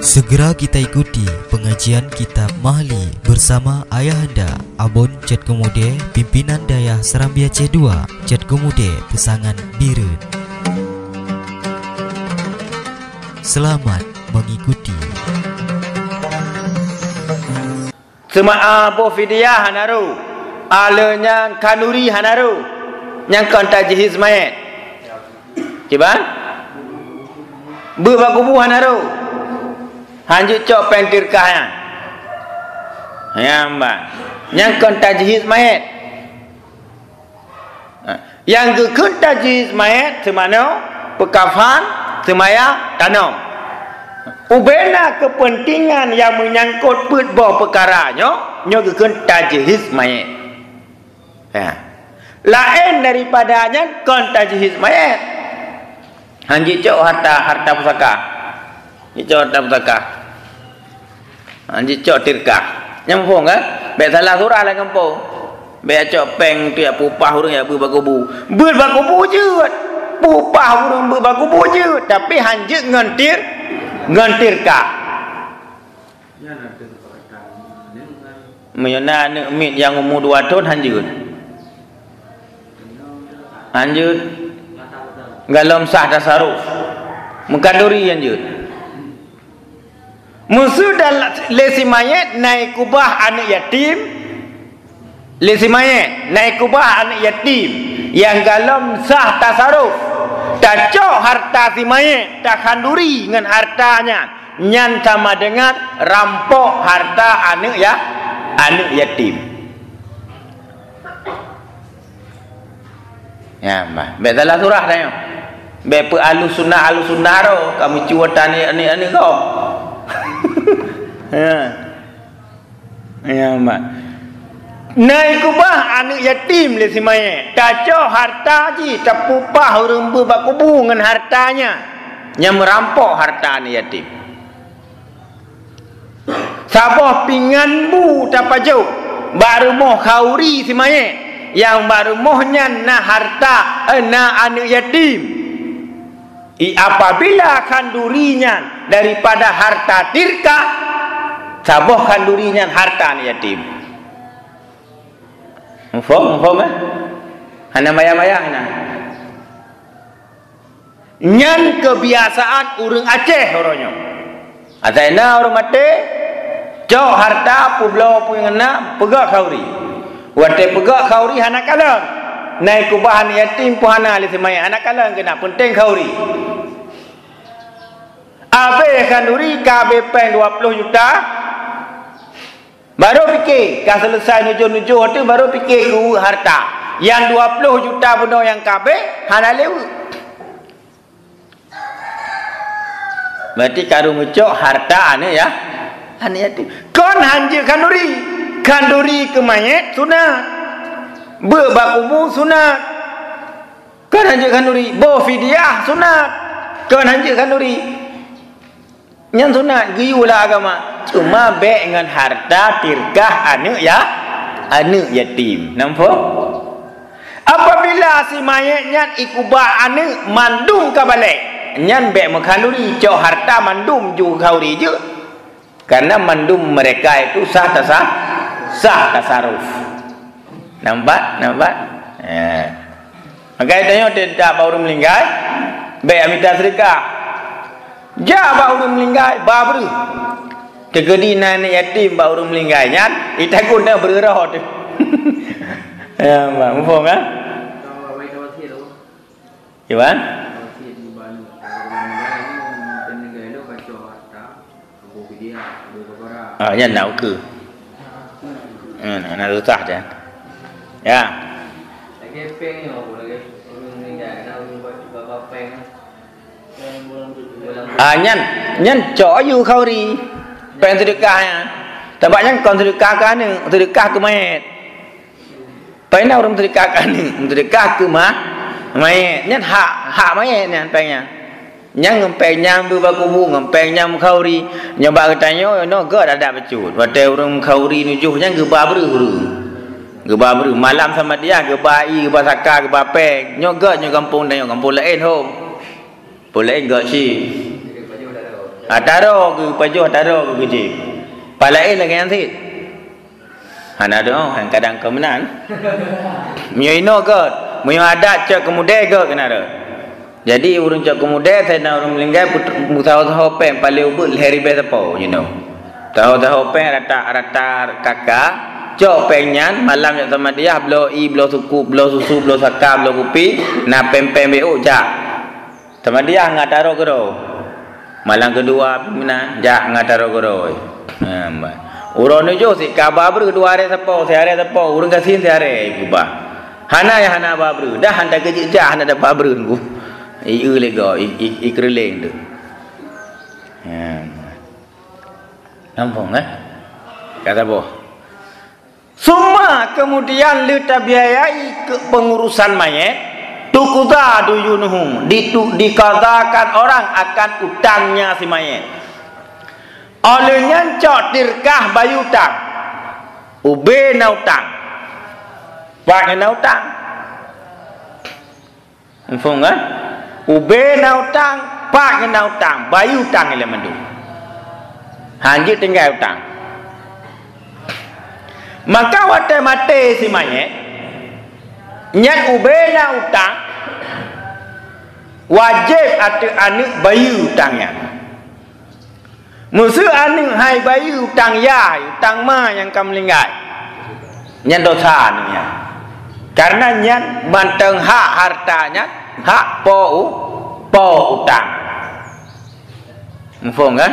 Segera kita ikuti pengajian kitab Mahli bersama Ayahanda Abon Cet Kemude, Pimpinan Dayah Serambia C2, Cet Kemude, Pesangan Birun. Selamat mengikuti. Sema Abu Fidyah hanaru, alenya kanuri hanaru, yang kontajih Ismail. Kiban? Berbakubu hanaru. Hanjut cok pentir kaya. Ya mbak. Yang kontajih Ismail. Yang kontajih Ismail semana pekafan semaya tanam. Ubena kepentingan yang menyangkut putbah perkaranya nyo kontajih Ismail. Ya. Lain daripadanya kontajih Ismail. Hanjut cok harta pusaka. Cok harta pusaka. Anji cok tirkah. Nyambung kan? Be salah surah lah kampung. Be cok peng tiap pupah urang ya berbakubu. Berbakubu je. Pupah urang berbakubu je, tapi hanjut ngantirkah. Menyana nek mit yang umur 2 tahun hanjut. Hanjut. Galom sah tasaruf. Mengkanduri hanjut. Musuh dan lesi mayat naik kubah anak yatim. Lesi mayat naik kubah anak yatim yang galom sah tasaruf. Tak cok harta si mayat, tak kanduri dengan hartanya. Nyan sama dengan rampok harta anak yatim. Ya, mbak. Betalah surah dah yo. Be pe alu sunnah ro kami cuatan ni kau. Ya mbak. Naik kubah anak yatim le si maye. Taco harta ji tapupah urang berbakubu dengan hartanya. Yang merampok harta anak yatim. Sabah pingan bu tapajau. Baru moh kauri si maye. Yang baru mohnya na harta na anak yatim. Apabila kandurinya daripada harta tirka, saboh kandurinya harta anak yatim. Mufaham eh? Hana maya-maya hana. Nyan kebiasaan urang Aceh orangnya. Ataina orang mate, jauh harta publau pungena pegak kauri. Wate pegak kauri hana kalang. Naik kubahan yatim puhana li semai anak kalang kena penting kauri. Abe kanduri kabe peng 20 juta. Baru fikir kan selesai nuju-nuju tu baru fikir ke harta. Yang 20 juta benar yang kabe hana lewu. Berarti karu ngucok harta ane ya. Ane yatim. Kon hanjir kanduri ke mayat sunat. Berbakubu sunat. Kan hanjir kanduri. Bo fidyah sunat. Kan hanjir kanduri. Yang sunat giyulah agama. Cuma baik dengan harta tirkah anak yatim. Nampak? Apabila si mayatnya ikubah anak mandum ke balik. Nyan baik mengkanduri. Cok harta mandum juga kauri je. Karena mandum mereka itu sah tasaruf. Nampak? Ya. Maka tanya tidak baru melingkai. Baik amita sedekah. Ja baru melingkai baru. Tegedi nane yatim baru melingkainya. Ita guna bererah tu. Ya, mbak, mufaham kan? Iwan? Yang nak ke? Nak susah je. Ya. Nyan cok you kauri. Peng sedekahnya. Tapi yang kon sedekah kan ni, sedekah ke mayat. Pena orang sedekah kan ni, sedekah ke mayat. Nyan hak mayat nyan pengnya. Yang ngempengnya berbakubu, ngempengnya kauri. Nyoba katanya, no god ada becut. Waktu orang kauri nujuhnya gebah beru. Malam sama dia gebah gebah saka, gebah peng. Nyoga kampung dan kampung lain home. Boleh enggak sih? Taro ke pajuh taro ke kerja. Palain lagi nanti. Hana doh, hang kadang kemenan. Mio ino ke, mio adat cak kemudian ke kena ada. Jadi urang cak kemudian saya nak urang melinggai tahu pen paling ubut hari besok, you know. Tahu pen rata kakak, cak penyan malam yang sama dia belo suku, belo susu, belo sakam, belo kopi, na pen bu cak. Sama dia ngataro ke do. Malam kedua pimpinan jak ngataro goroi. Urang ni jo si kabar kedua hari sepo, sehari sepo, urang kasih sehari kubah. Hana ya hana babru, dah hantar kerja jak hana dah babru ku. Lego, ikreleng tu. Nampung kata boh. Semua kemudian letak biayai ke pengurusan mayat. Tukuda duyunuhum dikatakan orang akan utangnya si mayat. Olehnya cok dirkah bayu utang, ube na utang, pakai na utang, info kan? Ube na utang, pakai na utang, bayu utang ile mandu. Hanji tinggal utang. Maka wate mate si mayat, nyat ube na utang. Wajib ada anak bayu utangnya. Musuh anak hai bayu utang ya, utang ma yang kamu linggai. Nyan dosa ni ya. Karena nyan banteng hak hartanya, hak po utang. Mufong kan?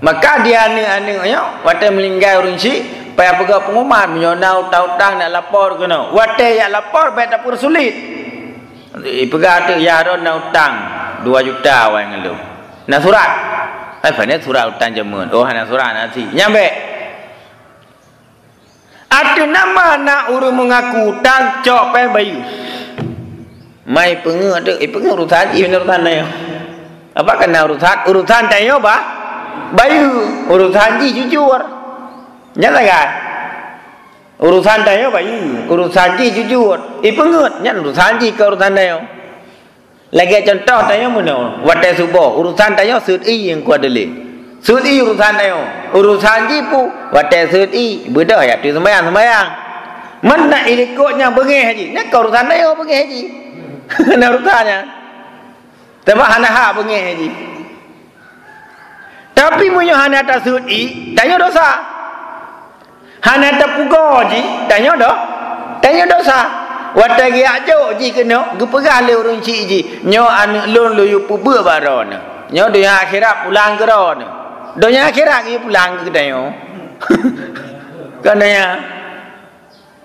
Maka dia anak-anaknya wate melinggai urang si, payah pegak pengumuman menyonau utang nak lapor kena. Wate ya lapor baik dapur sulit. Pegak tu ya ron nak utang 2 juta awak ngelu. Nak surat. Apa ni surat utang jamun. Oh nak surat nanti. Nyampe. Ada nama nak urang mengaku utang cok pai bayu. Mai pengen ada pengen urusan ini urusan ni. Apa kena urusan tayo ba? Bayu urusan ji jujur. Nyata kan? Urusan tayo bayu, urusan ji jujur. Pengen nyan urusan ji ke urusan tayo. Lagi contoh tayo mana? Wate subuh urusan tayo sud yang kuat dele. Sud urusan tayo. Urusan ji pu wate sud beda ya tu sembahyang. Mana ikutnya bengih haji. Nak urusan tayo bengih haji. Nak urusannya. Tapi hana hak bengih haji. Tapi munyo hana ta sud tayo dosa. Hana tak pugo ji, tanya dosa. Wata gi ajo ji kena, gepegah le urang cik ji. Nyo anak lon lu yu puber baron. Nyo dunia akhirat pulang ke ron. Dunia akhirat gi pulang ke dayo. Kananya.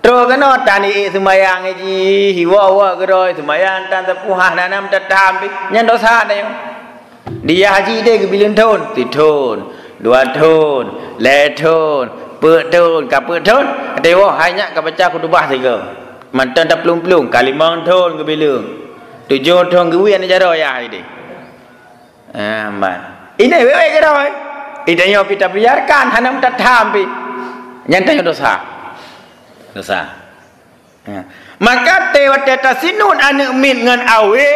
Terus kena tani sembayang ji, hiwa ke roi sembayang tan tepuhah nanam tetam nyan dosa dayo. Dia haji dia ke bilin ton, 1 ton, 2 ton, 3 ton. Betul, kapeton. Dewa hanya kebaca khutbah saja. Mantan dah pelung-pelung kali mangton ke bilang. 7 ton ke wian jaro ya ini. Man. Ini wewe ke dah. Idanya kita biarkan hanam tak tampi. Nyantanya dosa. Maka tewa teta sinun anak min ngan awe.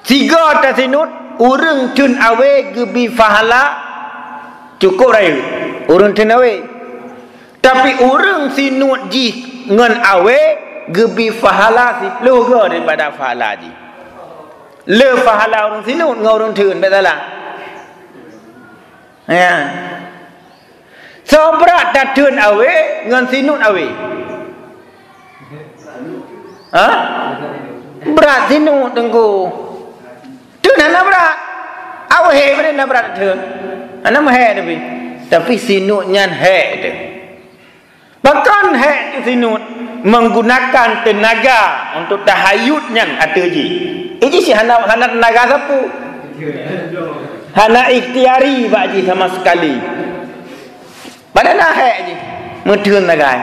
Tiga tasinut urang cun awe gebi fahala cukup rayu. Urang tenawe. Tapi urang sinut ji ngan awe gebi fahala si logo daripada fahala ji. Le fahala urang sinut ngau urang teun betul. Ya. Sobrat datun awe ngan sinut awe. Berat sinut tengku. Teun ana berat. Awe benar berat teun. Ana mah tapi sinutnya hek tu. Bahkan hek tu sinut menggunakan tenaga untuk tahayudnya ataji. Ini si hana tenaga sapu. Hana ikhtiari baji sama sekali. Pada nak hek je. Mudun nagai.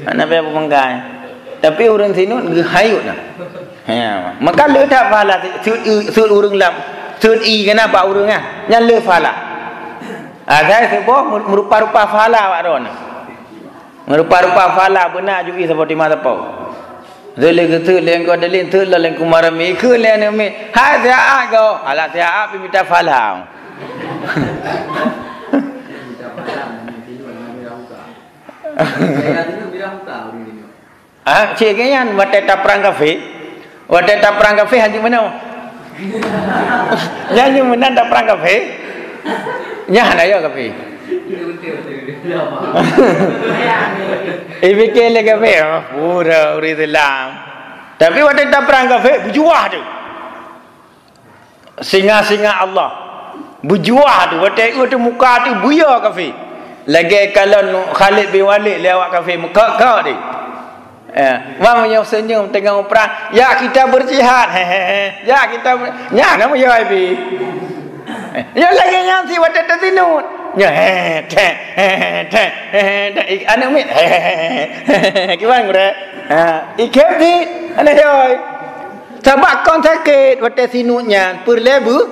Hana payah pemangkai. Tapi orang sinut hayud nah. Ya, maka letak pahala sud urang lam. Sud kenapa urangnya? Nyan le fala. Saya sebab merupa-rupa fala awak ron. Merupa-rupa fala benar juga seperti mata pau. Zule gitu leng ko dalin tu leng kumarami ke leng ni ha dia go ala dia pi minta falau ah cik kan wateta perang kafe haji mana nyanyi mana da perang kafe nyah na yo kafe ibu kele kafe pura uri dalam tapi wateta perang kafe berjuah tu singa-singa Allah berjuah tu wateta muka tu buya kafe lagi kalau Khalid bin Walid lewat kafe muka kau ni Wang yang senyum tengah perang. Ya kita berjihad. Ya kita nya nama ya ibi. Ya lagi nyanti wadah tertinut. Ya anak mit. Kiwan gure. Ikem di anak joy. Sebab kon sakit wadah sinutnya perlebu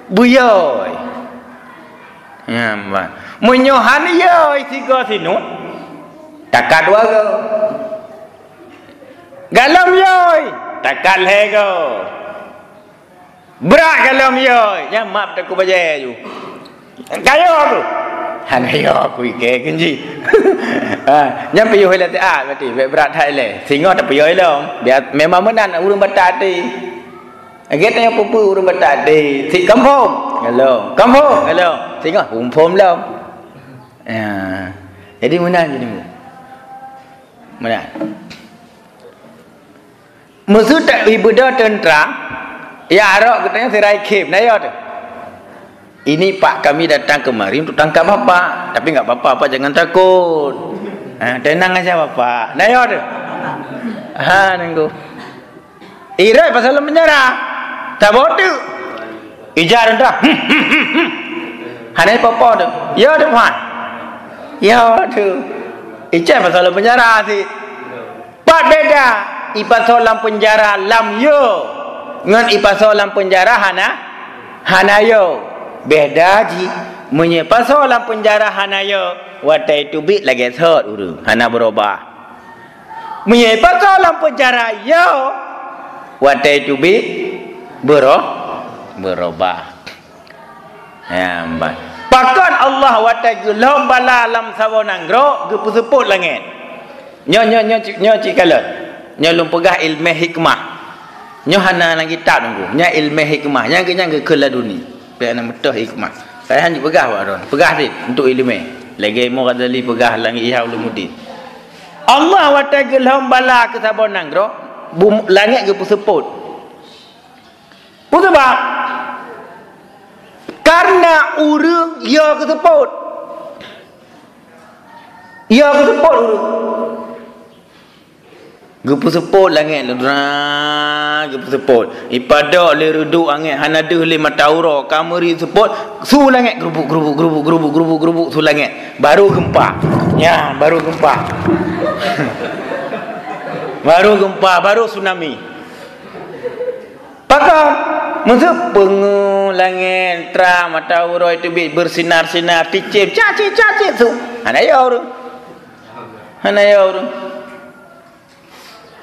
buyoy. Ya mbak. Menyohan yoy tiga sinut. Takat dua go. Galam yoy takal hego berak galam yoy nya map tak ku baje ju kayo aku hanayo aku ike kenji nya piyo hele ta berarti berat thai le singo tak piyo lo dia memang menan urang batati aget nya pupu urang batati si kampung hello singo humpom lo jadi menan jadi menan maksud tak ibadah tentera ya arak katanya serai khip naya tu ini pak kami datang kemari untuk tangkap bapak tapi enggak apa-apa jangan takut tenang aja bapak naya tu nengku irai pasal penjara tak bodoh ijar dah hanai papa tu ya tu pan ya tu ijar pasal penjara si pak beda ipasolam penjara lam yo ngan ipasolam penjara hanayo beda ji menye pasolam penjara hanayo watai tubik lagi thot uru hana berubah menye pasolam penjara yo watai tubik berubah ya mbak pakan Allah watai gulom bala lam sawonang ro gepuseput langit nyo cikalat nyalung pegah ilmu hikmah nyohana nang kitab nunggu nya ilmu hikmah nya ke laduni pe ana metah hikmah saya hanya pegah waron pegah dit untuk ilmu lagi mo kadali pegah langit ihau lumudi Allah wa ta'ala bala ke sabonang ro langit ke puseput sebab karena urang ya ke seput urang gepu seput langit ledra gepu seput ipada le reduk angin hanadeh le mataura kameri seput su langit gerubuk su langit baru gempa ya baru gempa baru tsunami pakam maksud pengu langit tra mataura itu bersinar-sinar ticip cacit tu hanaya urang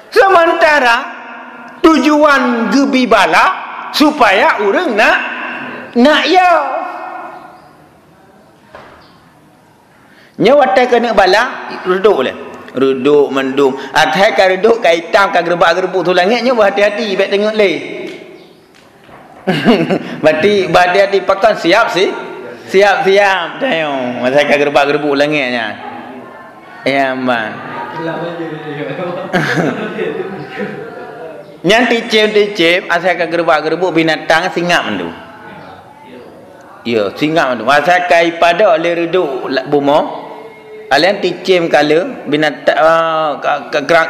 sementara tujuan gebi bala supaya orang nak ya nyawa tak kena bala reduk mendung atai ka reduk ka hitam ka gerbak-gerbuk tu langit nyawa hati-hati baik tengok le berhati-hati pakan siap tengok atai ka gerbak-gerbuk langitnya ya man yang ticip asal ke gerbak-gerbuk binatang singap mandu. Ya, singap mandu. Asal kai pada oleh reduk buma. Alian ticim kala binatang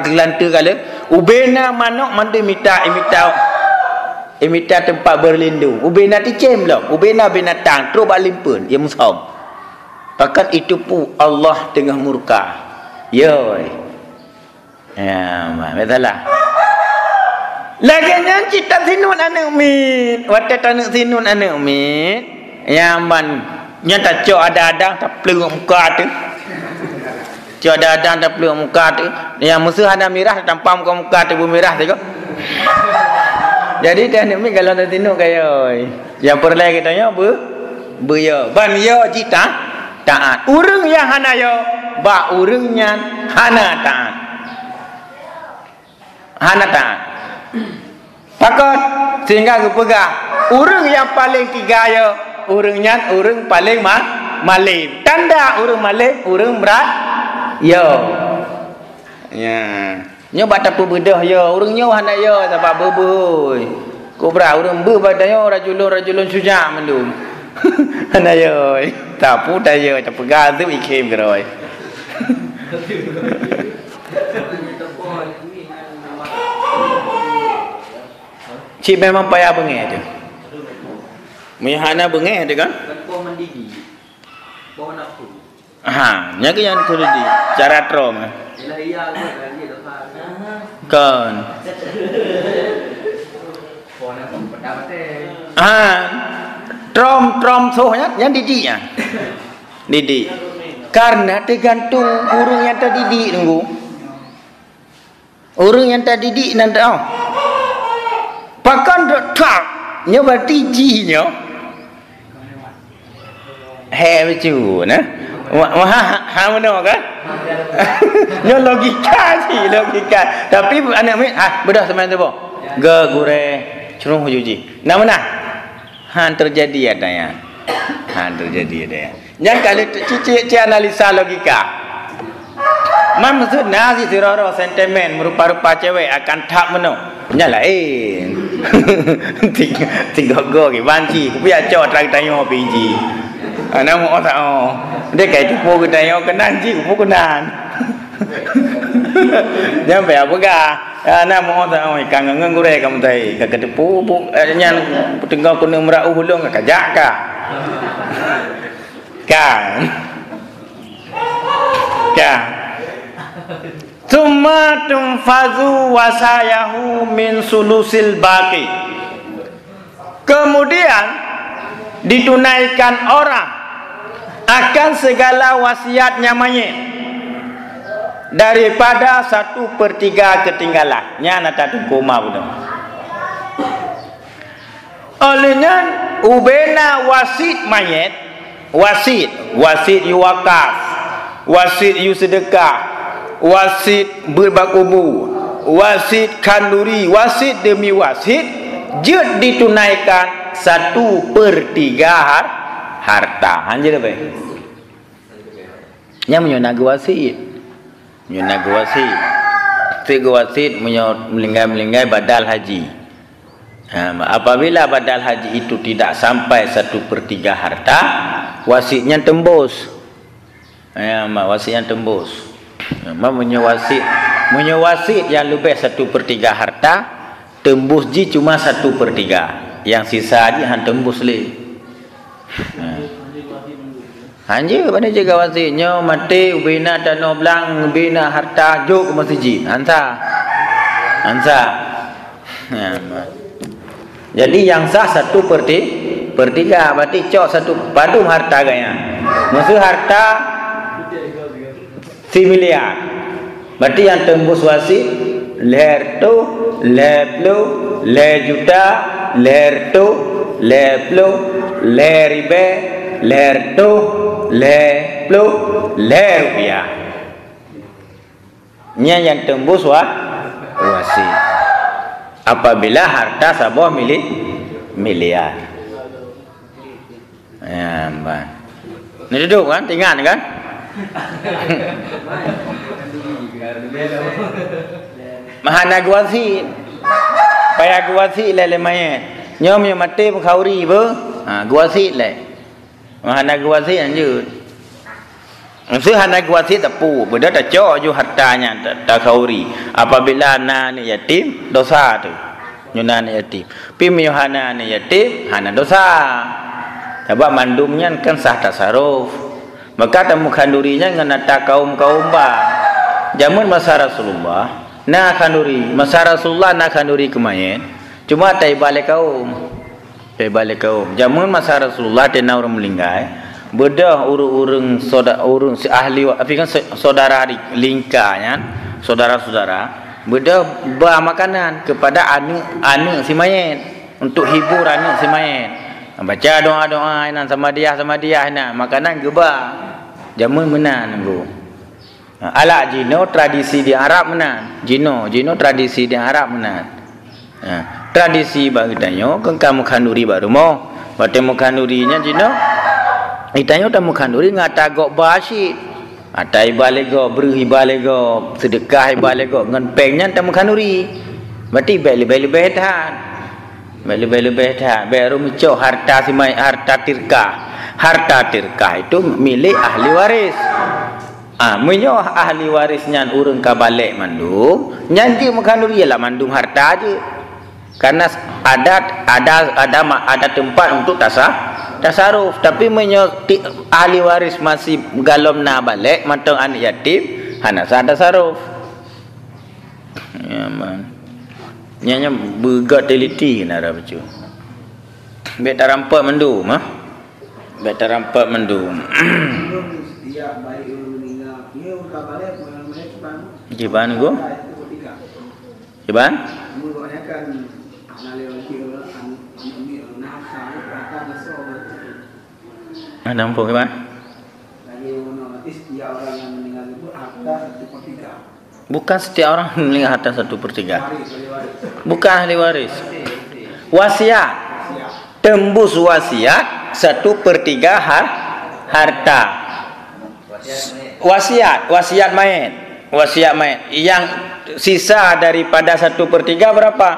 gelanta kala ubena manuk mandu imita tempat berlindung. Ubena ticim lah. Ubena binatang terus balimpun ia musham. Pakat itu pu Allah tengah murka. Yoi. Ya, betul lah. Lagi yang cita sinun anak umit. Watak anak sinun anak umit. Yang man. Yang tak cok ada-ada. Tak pelengok muka tu. Cio dadang dah peluk muka tu. Yang musuh hana mirah tampam muka muka tu merah tu. Jadi dia ni kalau tak tinuk kaya. Yang perlai katanya ya. Ban ya cita taat. Urang yang hana ya, ba urangnya hana taat. Hana taat. Pakot sehingga kepegah urang yang paling tiga ya, urangnya urang paling malim. Tanda urang malim, urang berat ya. Ya. Nya bata bedah ya, urang nya hana ya sebab beboi. Ko bra urang be badanya rajulun suja mendum. Hana ya. Tapu dah ya, tak pegah tu ikem keroi. Cik memang payah bengeh tu. Mihana bengeh tu kan? Kau mendidih. Kau nak tu. Ha, nya ke yang tu di cara trom. Ialah iya kan dia lepas. Kan. Kau nak pendapat Ha. Trom sohnya yang didik ya. Didik. Karena tergantung urang yang terdidik tunggu. Urang yang terdidik nanti pakan tak nya berarti jinya. He becu nah. Ha mana kan? Nya logika sih, logika. Tapi anak ni bedah sama tu apa? Ge gure curung hujuji. Nama mana? Han terjadi adanya. Han terjadi adanya. Yang kalau cici analisa logika. Maksud nasi siroro sentimen merupa-rupa cewek akan tak meno. Nyalain. Tiga go ke banci, biar cok trak tayo biji. Ana mo ta dia kayak tipu ke tayo kenan ji ku kenan. Jangan biar buka. Ana mo ta kang ngeng gure kam tai ka tipu bu nyan tengok ku nemra uhulung ka jak ka. Kan. Kan. Tsumma tunfazu wasayahu min sulusil baqi. Kemudian ditunaikan orang akan segala wasiatnya mayit daripada 1/3 ketinggalan. Nya nata koma betul. Olehnya ubena wasit mayit, wasit yu wakaf, wasit yu sedekah, wasit berbakubu, wasit kanduri, wasit demi wasit, jut ditunaikan 1/3 harta. Anjir apa? Nya menyonaga wasit. Menyonaga wasit. Tiga wasit melinggai badal haji. Apabila badal haji itu tidak sampai 1/3 harta, wasitnya tembus. Wasitnya tembus. Menyewasit yang lebih 1/3 harta, tembus ji cuma 1/3. Yang sisa ji han tembus le. Anjir mana jaga wasitnya mati ubina tanah belang ubina harta jok ke masjid. Hansa. Jadi yang sah 1/3 berarti cok 1 padum harta gaya. Maksud harta 3 miliar. Berarti yang tembus wasit leher tu, leher pelu, leher juta, leher tu, leher pelu, leher ribe, leher tu, leher pelu, leher rupiah. Nya yang tembus wasit. Apabila harta sebuah miliar. Ya, mbak. Ni duduk kan, tinggal kan? Mahana guasi. Payah guasi le mayat. Nyom yang mati khauri be. Guasi le. Mahana guasi anjut. Maksud hana guasi tepu, benda tak cok ju hartanya tak khauri. Apabila anak ni yatim, dosa tu. Nyuna ni yatim. Pim yohana ni yatim, hana dosa. Sebab mandumnya kan sah tasaruf. Maka temu kandurinya ngenata kaum-kaum ba. Jamun masa Rasulullah, na kanduri, masa Rasulullah na kanduri kemayen. Cuma tai balik kaum. Tai balik kaum. Jamun masa Rasulullah tena orang melinggai. bedah urung saudara urung si ahli tapi kan saudara lingkarnya saudara-saudara bedah bah makanan kepada anak si mayit untuk hibur anak si mayit baca doa-doa inan sama dia nak makanan gebah jamun menan nggo ala jino tradisi di Arab menan jino tradisi di Arab menan tradisi bagdanyo kan kamu kanduri baru mau batemu kandurinya jino itanya tamu kanduri ngata gok basyid atai balego beri balego sedekah balego ngan pengnya tamu kanduri berarti lebih tahan baru mencok harta simai harta tirkah itu milik ahli waris menyo ahli warisnya urang ka balik mandum nyanti mekanduri ialah mandum harta aja karena ada tempat untuk tasaruf tapi menyoti ahli waris masih galom na balik matang anak yatim hana sa tasaruf ya man nyanya begat teliti nara bacu bet rampak mendum bet rampak mendum dia baik meninggal dia udah balik Jiban go Jiban nampak ke Bang? Bukan setiap orang meninggal harta 1/3. Bukan ahli waris. Wasiat. Tembus wasiat 1/3 harta. Wasiat mayit. Yang sisa daripada 1/3 berapa?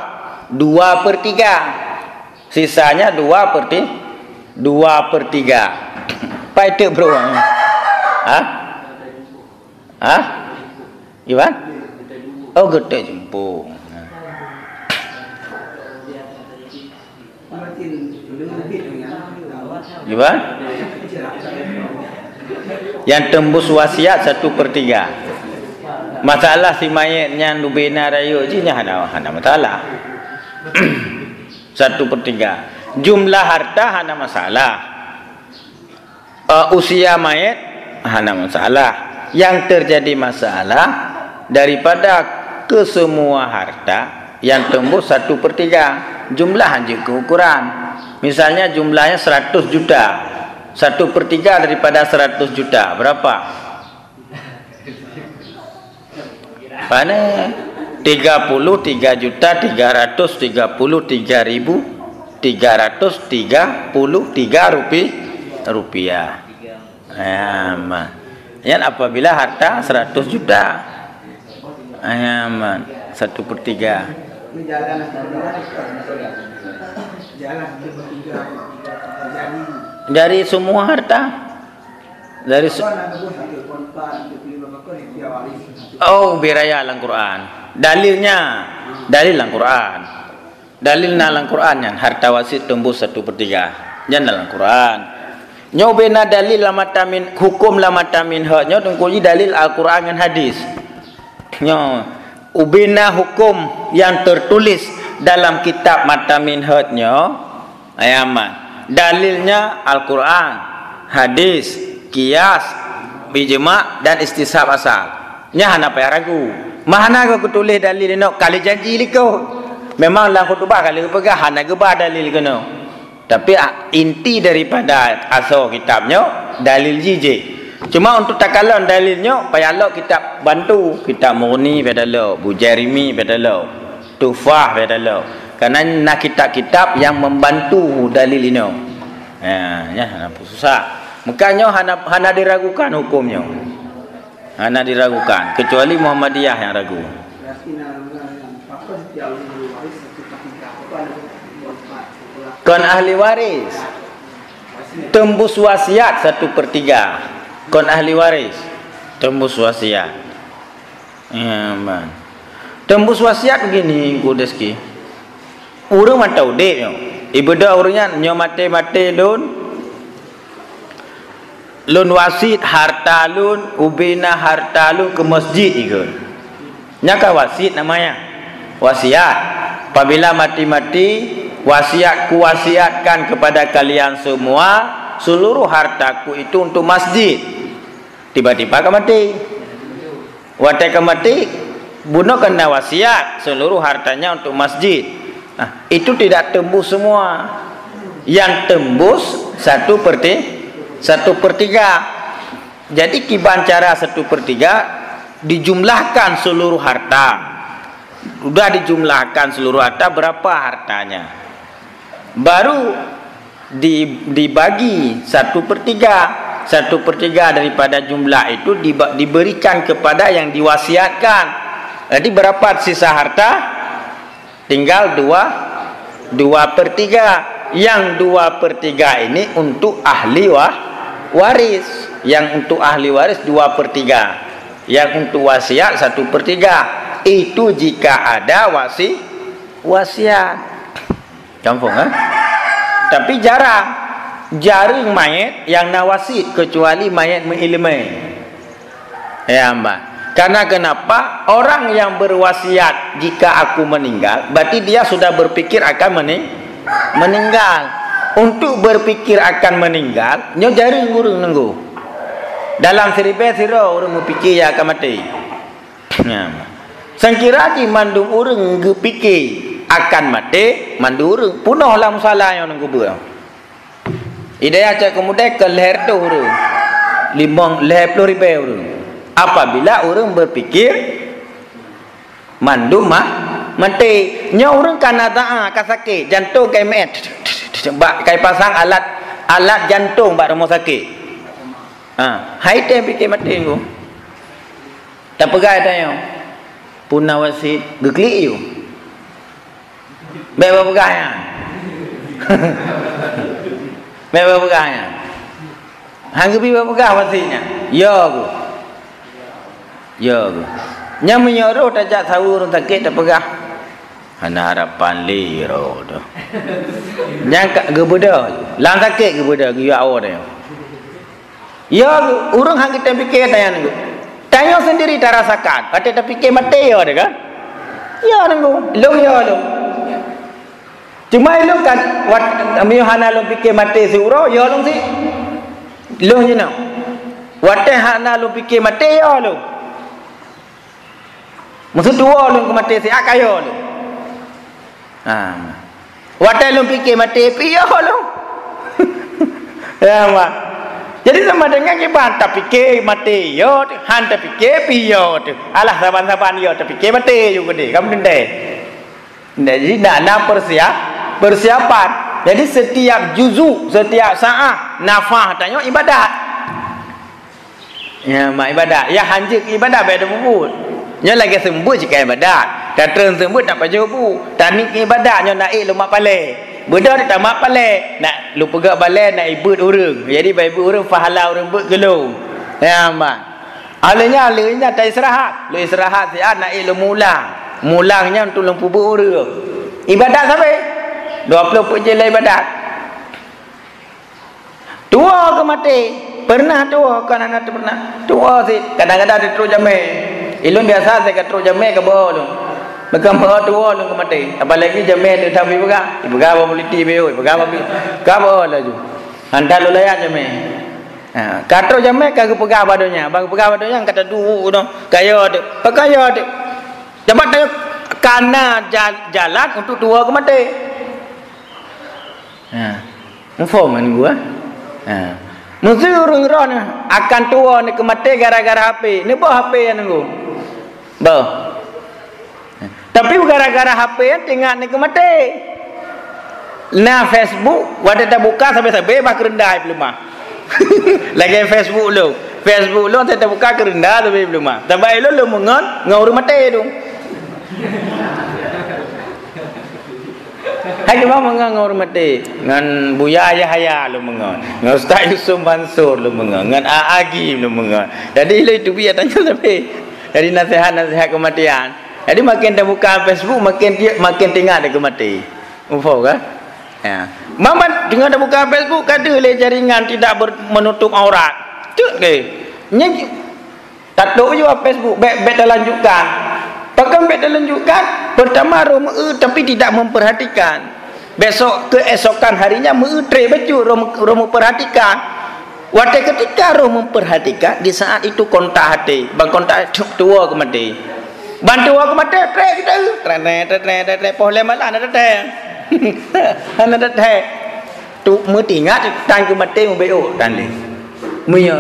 2/3. Sisanya 2/3. Apa itu bro? Iwan? Oh gede jemput. Iwan? Yang tembus wasiat 1/3. Masalah si mayatnya nubena rayu jinya hana masalah. 1/3. Jumlah harta hana masalah. Usia mayat hana masalah. Yang terjadi masalah daripada kesemua harta yang tembus 1/3 jumlah hanya keukuran. Misalnya jumlahnya 100 juta. 1/3 daripada 100 juta berapa? Pane 33.333 rupiah. Yang apabila harta 100 juta. 1/3. Dari semua harta. Dari biraya Al-Quran. Dalil Al-Quran. Dalilna Al-Quran yang harta wasit tembus 1/3. Yang dalam Quran. Nyobena dalil lamatamin hukum lamatamin haknya tengkuji dalil Al-Quran dan hadis. Nyo ubena hukum yang tertulis dalam kitab matamin haknya ayaman. Dalilnya Al-Quran, hadis, qiyas, ijma' dan istishab asal. Nya hana payah ragu. Mahana kau tulis dalil no kali janji liko. Memang lah khutbah kali pegah hana gebah dalil kena. Tapi inti daripada asal kitabnya dalil jiji. Cuma untuk takalan dalilnya payah lo kitab bantu, kitab Murni bedalo, Bujairimi bedalo, Tufah bedalo. Karena nak kitab-kitab yang membantu dalil ini. Ya susah. Makanya hana diragukan hukumnya. Hana diragukan kecuali Muhammadiyah yang ragu. Kon ahli waris tembus wasiat 1/3. Kon ahli waris tembus wasiat. Tembus wasiat begini kudeski. Urang mata udik nyo. Ibadah urangnya nyo mate lun wasit harta lun ubina harta lun ke masjid ikut. Nyaka wasit namanya. Wasiat. Apabila mati wasiat kuwasiatkan kepada kalian semua seluruh hartaku itu untuk masjid. Tiba-tiba kau mati. Waktu kau mati, bunuh kena wasiat seluruh hartanya untuk masjid. Itu tidak tembus semua. Yang tembus 1/3. Jadi kibancara 1/3 dijumlahkan seluruh harta. Sudah dijumlahkan seluruh harta, berapa hartanya? Baru dibagi 1/3. 1/3 daripada jumlah itu diberikan kepada yang diwasiatkan. Jadi berapa sisa harta? Tinggal 2/3. Yang 2/3 ini untuk ahli waris. Yang untuk ahli waris 2/3. Yang untuk wasiat 1/3. Itu jika ada wasiat. Campur Tapi jarang mayat yang nawasit kecuali mayat mengilmi. Ya mbak. Karena kenapa? Orang yang berwasiat jika aku meninggal, berarti dia sudah berpikir akan meninggal. Untuk berpikir akan meninggal, nyo jarang urang nunggu. Dalam seribe siro urang berpikir ya akan mati. Ya. Sangkira di mandung urang berpikir akan mati, mandung urang punahlah masalah yang nunggu ber. Idea cak kemudian ke leher tu urang. 50 ribu urang. Apabila orang berpikir mandum mati, nya orang kana daa ka sakit jantung kai met kai pasang alat jantung bak rumah sakit. Hai tem fikir mati ku. Tak pegai tanya. Punawasi geklik you. Beba pegai. Beba pegai. Hang gebi beba pegai wasinya. Ya ku. Ya ku. Nya menyuruh tajak tahu orang sakit tak pegah. Hana harapan liro tu. Nya gebeda. Lang sakit gebeda ge awak dia. Ya orang hang kita fikir tanya nunggu. Tanya sendiri tak rasakan. Kata tak fikir mati ya dia kan? Ya nunggu. Long ya long. Cuma lu kan kami hana lu fikir mati suro ya long si. Long je nak. Wate hana lu fikir mati ya long. Maksud dua lu mati si akayo lu. Wate lu fikir mati piyo lu. Ya mak. Jadi sama dengan kita tak fikir mati yo, han tak fikir piyo tu. Alah saban-saban yo tak fikir mati juga deh. Kamu dendai. Jadi nak persiapan. Jadi setiap juzu, setiap saat nafah tanya ibadat. Ya mak ibadat. Ya hanjik ibadat beda bubut. Nya lagi sembuh jika ibadat. Kata sembuh tak payah bu. Tanik ibadat nya naik lemak palai. Benda dia tak mak palai. Nak lu pegak balai nak ibut orang. Jadi baik ibut orang pahala orang buat gelung. Ya mak. Alanya tak istirahat. Lu istirahat siat nak lu mulang. Mulangnya untuk lempu orang. Ibadat sampai 20 je lah ibadat. Tua ke mati? Pernah tua kan anak tu pernah. Tua sih. Kadang-kadang dia terus jamai. Ilmu biasa saya kata terus jamai ke bawah tu. Bukan bawah tua lu ke mati. Apalagi jamai dia tapi bukan. Ibu gawa politi beo. Ibu gawa gawa lah tu. Hantar lu layak jamai. Kata jamai kagak pegang badonya. Bang pegang badonya kata dulu tu. Kaya tu. Pakaya tu. Cepat dia karena jalan untuk tua ke mati. Inform kan gua. Mesti orang-orang akan tua ni ke mati gara-gara HP. Ni bawa HP yang nunggu. Bawa. Tapi gara-gara HP yang tinggal ni ke mati. Nah Facebook, wadah tak buka sampai-sampai bah kerendah belum mah. Lagi Facebook lu. Facebook lu tak buka kerendah tapi belum mah. Sampai lu mengon ngau mati tu. Hai cuma mengang orang mati ngan Buya Yahya lu mengang ngan Ustaz Yusuf Mansur lu mengang ngan Agi lu mengang. Jadi itu biar tanya sampai jadi nasihat kematian. Jadi makin dia buka Facebook makin tinggal dia kemati. Ufo kan? Ya. Mama dengan dia buka Facebook kada le jaringan tidak menutup aurat. Cuk ke. Nya tato juga Facebook bet lanjutkan. Pakai bet lanjutkan pertama tapi tidak memperhatikan. Besok keesokan harinya mengutre baju roh memperhatikan. Waktu ketika roh memperhatikan, di saat itu kontak hati, bang kontak tua ke mati. Bantu aku mati, trek kita. Trek boleh malah ada trek. Ada trek. Tu mentingat tang ke mati membeo tanda.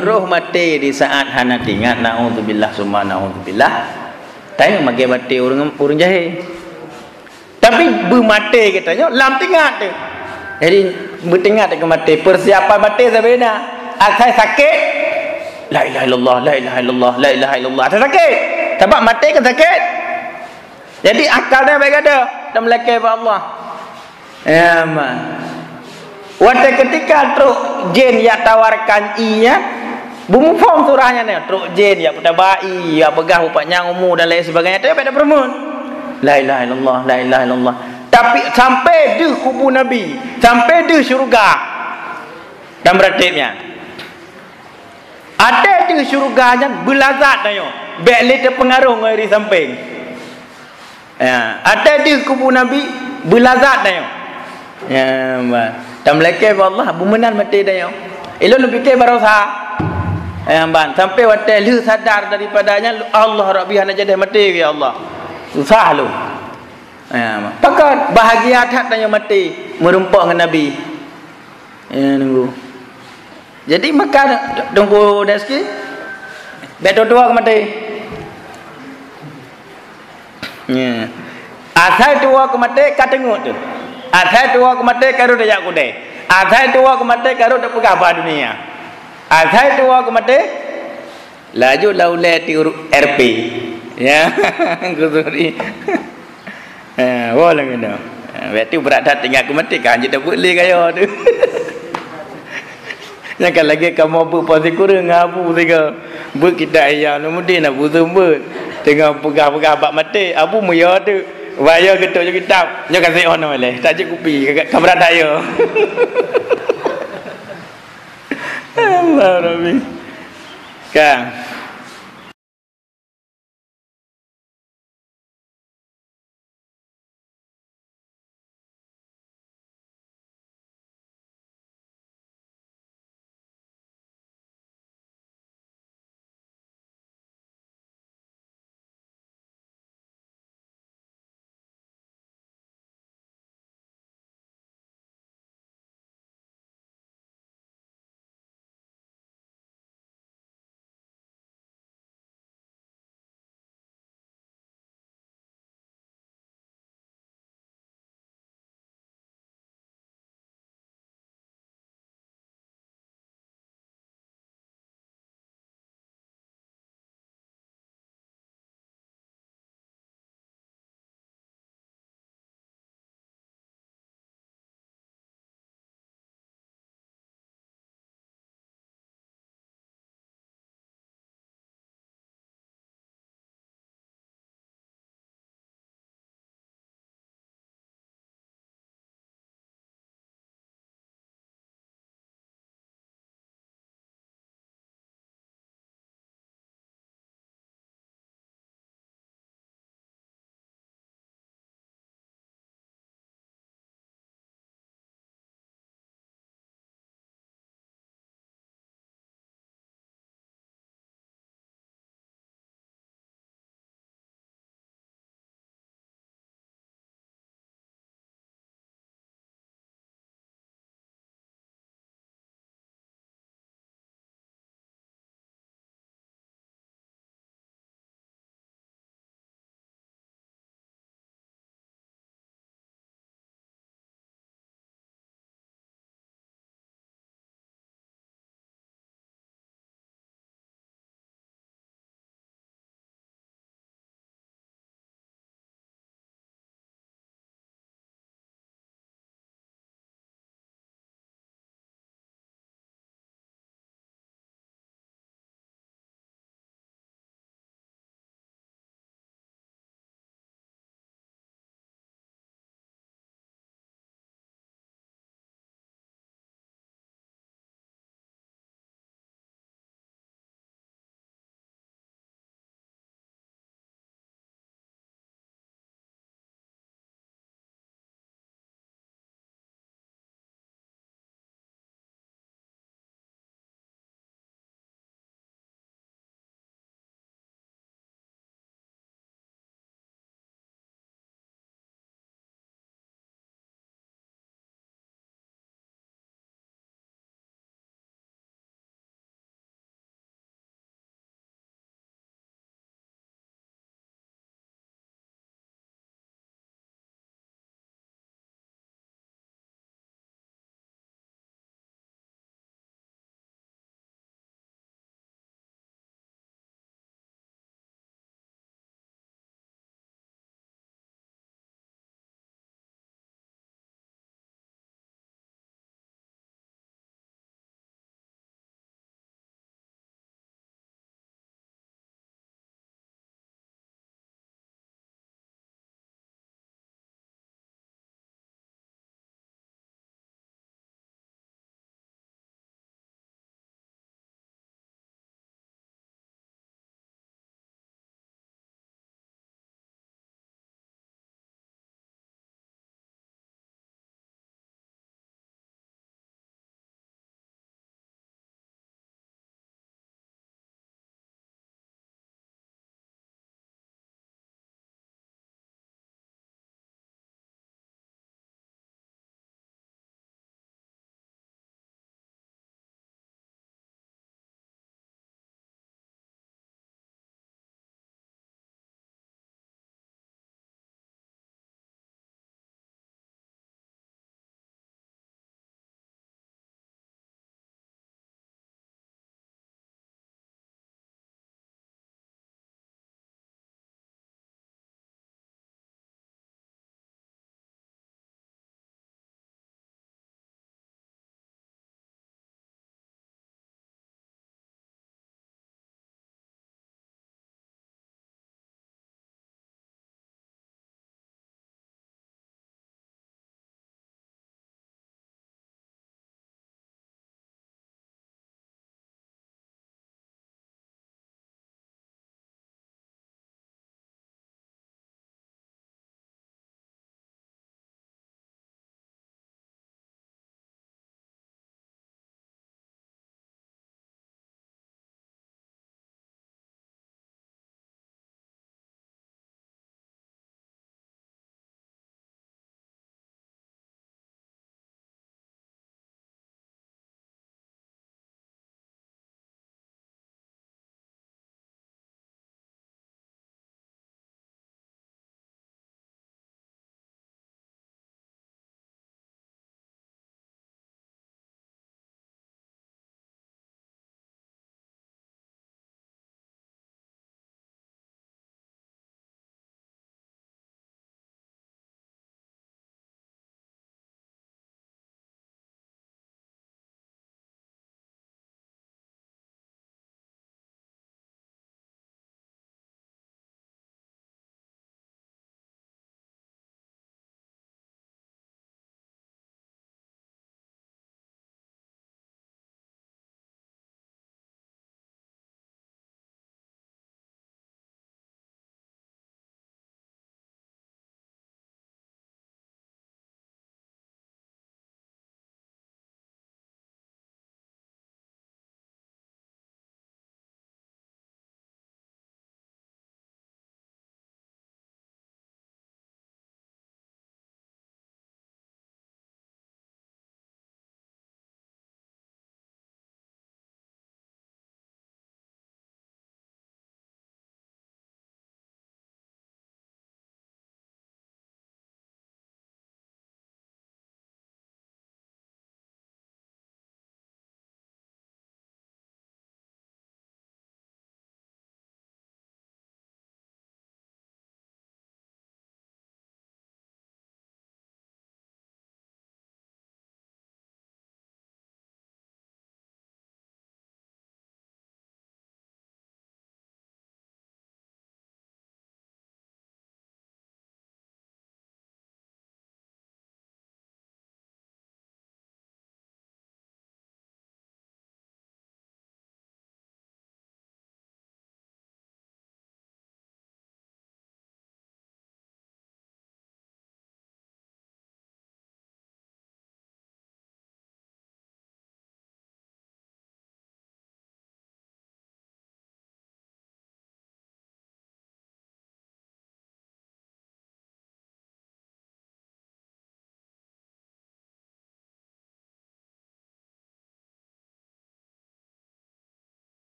Roh mati di saat hana tingat naudzubillah summa naudzubillah. Tanya mage mati orang jahil. Tapi bermati katanya lam tingat tu. Jadi bertingat ke mati, persiapan mati sabena. Asal sakit, la ilaha illallah, la ilaha illallah, la ilaha illallah. Asal sakit, sebab mati kan sakit. Jadi akal dia baik ada dan melekat kepada Allah. Ya man. Waktu ketika truk jin yang tawarkan iya, bumi form surahnya ni truk jin yang putabai, yang pegah upatnya umur dan lain sebagainya. Tapi ada permun. La ilaha illallah, la ilaha illallah. Tapi sampai di kubur Nabi, sampai di syurga dan beratibnya. Ada di syurganya belazat dah yo. Bek terpengaruh ngari samping. Ya, ada di kubur Nabi belazat dah yo. Ya, dan melekeh Allah bumenan mati dah yo. Elok lu fikir berusaha. Ya, sampai waktu lu sadar daripadanya Allah Rabbi hana jadi mati ya Allah. Susah lu. Ya, pakat bahagia tak dah yo mati merumpak dengan Nabi. Ya, nunggu. Jadi maka tunggu dah sikit. Betul tua ke mati. Ya. Asal tua ke mati kat tengok tu. Asal tua ke mati karo dak jak kudai. Asal tua ke mati karo dak pegah bah dunia. Asal tua ke mati laju laulai ti RP. Ya. Gusuri. Boleh kena. Berarti berat dah tinggal ke mati kan je dah boleh kaya tu. Jangan lagi kamu apa pasti kurang abu tiga. Ber kita ayah kemudian nak butuh ber. Tengah pegah-pegah abak mati, abu muya tu. Waya ketuk je kitab. Nya kasih on boleh. Tak cik kopi kamera saya. Allah Rabbi. Kan.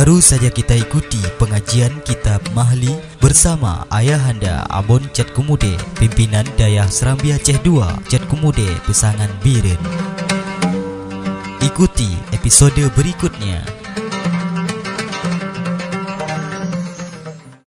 Baru saja kita ikuti pengajian kitab Mahli bersama Ayahanda Abon Chat Kemude, pimpinan Dayah Serambi Aceh 2, Chat Kemude Pesangan Biren. Ikuti episode berikutnya.